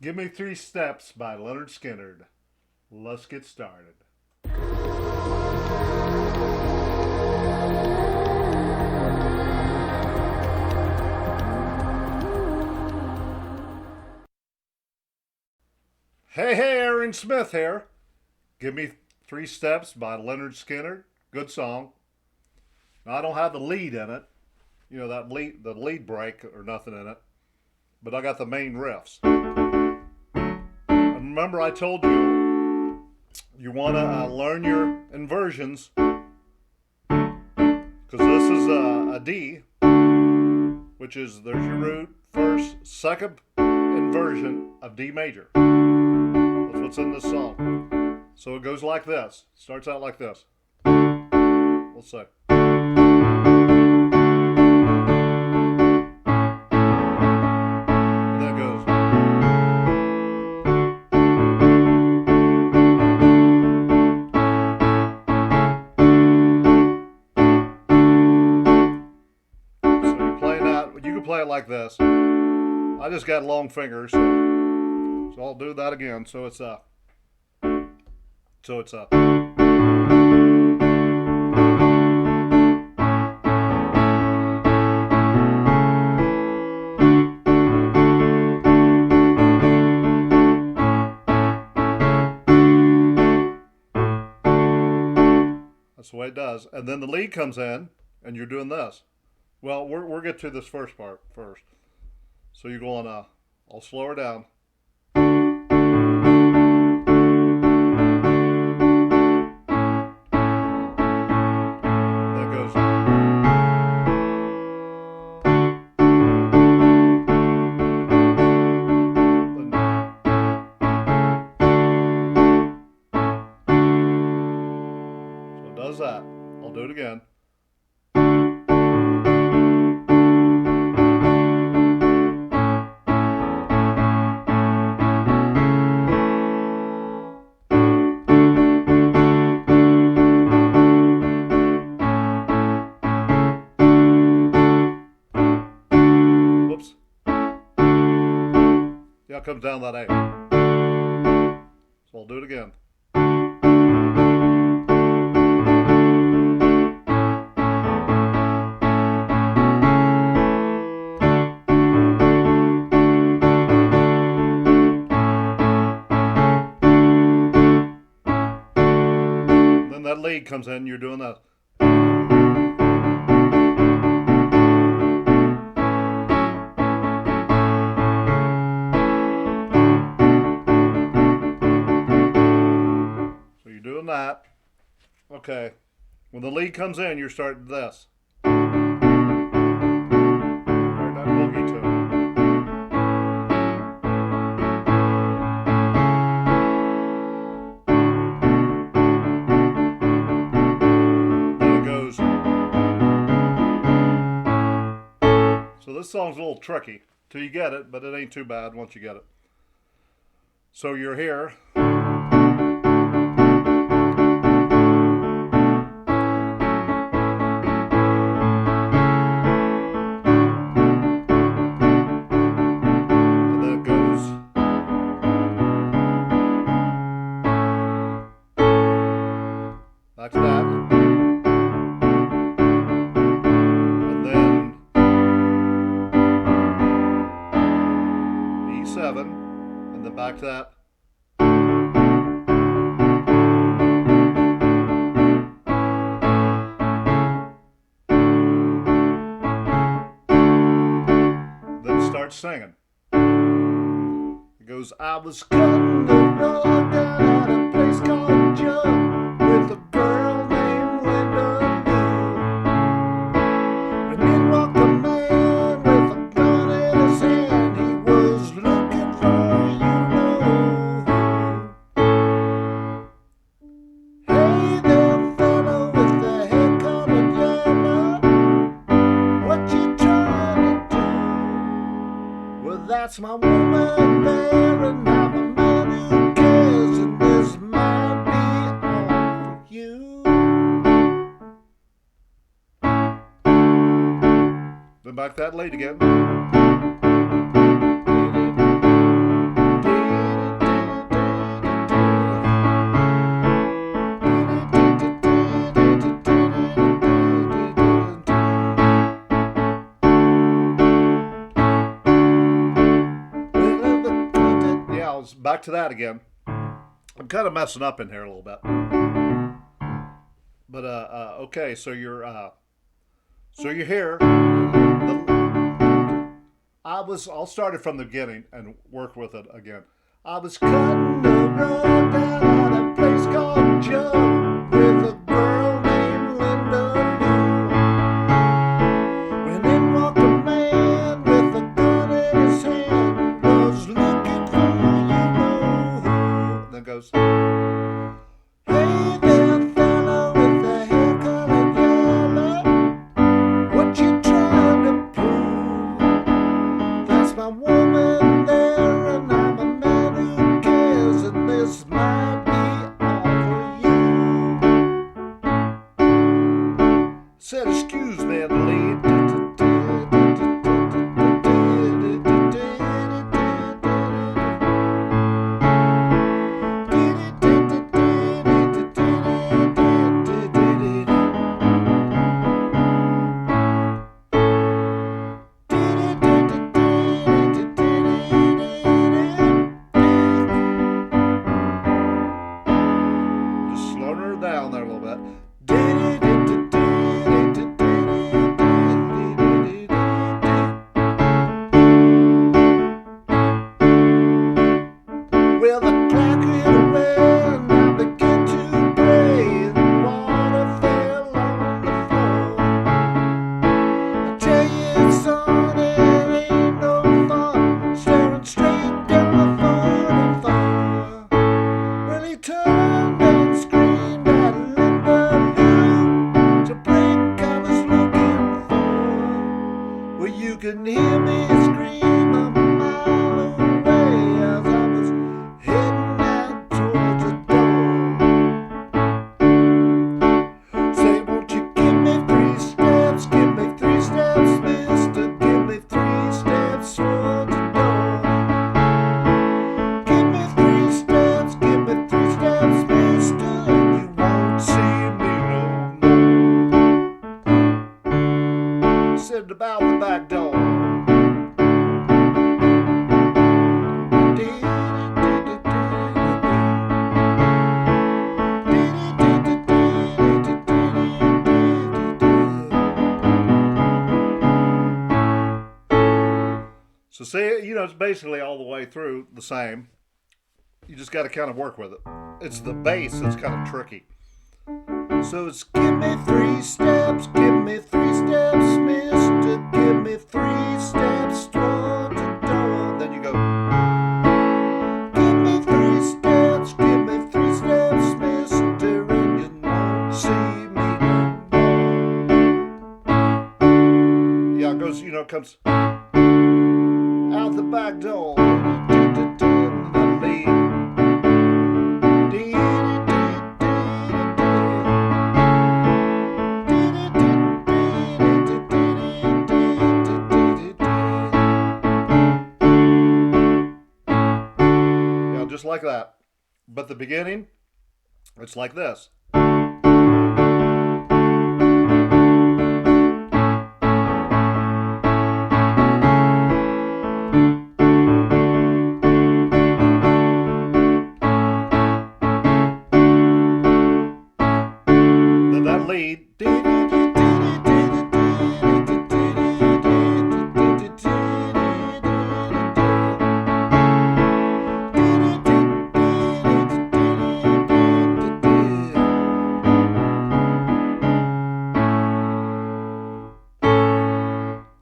Give Me Three Steps by LYNYRD SKYNYRD. Let's get started. Hey, Aaron Smith here. Give Me Three Steps by LYNYRD SKYNYRD. Good song. Now, I don't have the lead in it. You know, the lead break or nothing in it. But I got the main riffs. And remember I told you, you want to learn your inversions. Because this is a D, which is, there's your root, first, second inversion of D major. That's what's in this song. So it goes like this. Starts out like this. Let's see. Play it like this. I just got long fingers, so I'll do that again. So it's up. So it that's the way it does. And then the lead comes in, and you're doing this. Well, we'll get to this first part first. So you're going, I'll slow her down. That goes. So it does that. I'll do it again. Yeah, it comes down that A. So I'll do it again. Then that lead comes in, you're doing that. Doing that. Okay. When the lead comes in, you're starting this. Start that boogie tune. Then it goes. So this song's a little tricky till you get it, but it ain't too bad once you get it. So you're here. Back to that. And then E7. And then back to that. Then start singing. It goes, I was cutting the road down at a place called Jug with a girl named Linda Lou. And in walked a man with a gun in his hand. He was looking for you know who. Hey there, fella with the hair colored yellow. What you trying to do? Well, that's my woman there, and I'm a man who cares, and this might be all for you. Then back that lead again. back to that again. I'm kind of messing up in here a little bit. But okay, so you're here. I'll start it from the beginning and work with it again. I was cutting the road down at a place called Joe with a girl named Linda Lou. When in walked a man with a gun in his hand, was looking for you know who. And then goes, hey there, fella with the hair colored yellow, what you trying to prove? That's my woman there, and I'm a man who cares, and this might be all for you. Said, excuse me, the lead. Just slowing her down there a little bit. Well, the clock hit away, and I began to pray, and water fell on the floor. I tell you, son, it ain't no fun staring straight down the 44. Well, he turned and screamed at Linda Lou to break I was looking for. Well, you can hear me scream a mile away as I was heading out towards the door. Say, won't you give me 3 steps? Give me 3 steps, mister. Give me 3 steps towards the door. Give me 3 steps, give me 3 steps, mister, and you won't see me no more. Said about the back door. So see, it's basically all the way through the same. You just got to kind of work with it. It's the bass that's kind of tricky. So it's give me 3 steps, mister, give me 3 steps toward the door. Then you go, give me 3 steps, mister, and you won't see me no more. Yeah, it goes, it comes out the back door. Just like that. But the beginning, it's like this. Then that lead.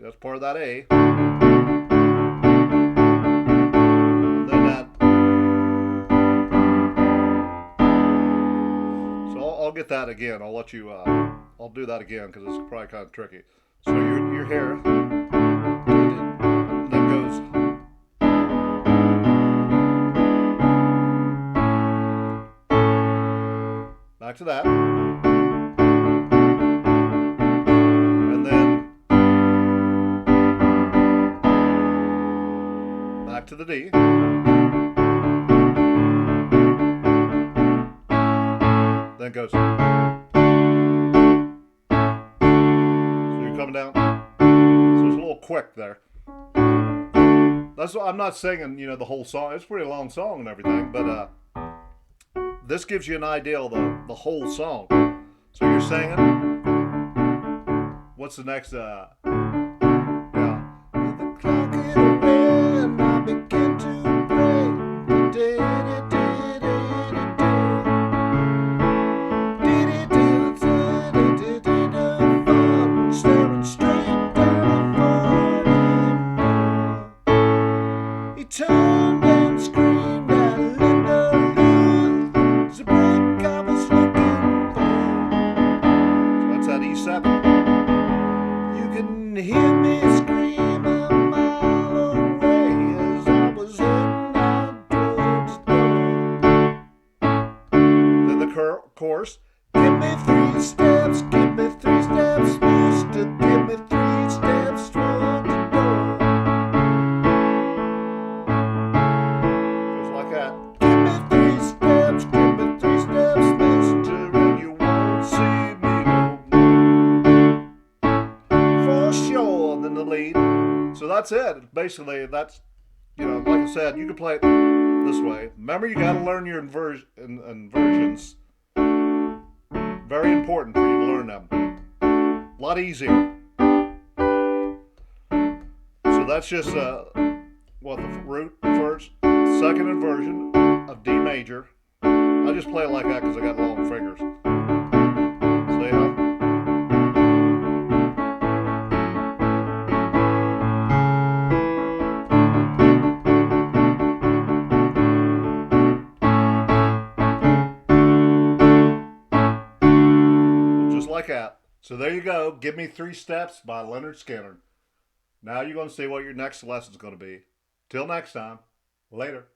That's part of that A. And then that. So I'll get that again. I'll let you. I'll do that again because it's probably kind of tricky. So you're here, and then goes. Back to that. And then back to the D. Then goes. So you're coming down. So it's a little quick there. That's I'm not singing, the whole song. It's a pretty long song and everything, but this gives you an idea of the whole song. So you're singing. What's the next? Yeah. With the clock hit away and I begin to pray. Staring straight down the He turned and screamed at Linda Lou. It's a break I was looking for. So that's at E7. You can hear me scream a mile away as I was heading out towards the door. Then the chorus. Give me 3 steps, give me 3 steps, mister. Give me 3 steps toward the door. Just like that. Give me 3 steps, mister, and you won't see me no more. For sure, and then the lead. So that's it. Basically, that's, like I said, you can play it this way. Remember, you got to learn your inversions. Very important for you to learn them. A lot easier. So that's just the root, first, second inversion of D major. I just play it like that because I got long fingers. See how? Like that. So there you go. Give Me 3 Steps by Lynyrd Skynyrd. Now you're going to see what your next lesson is going to be. Till next time. Later.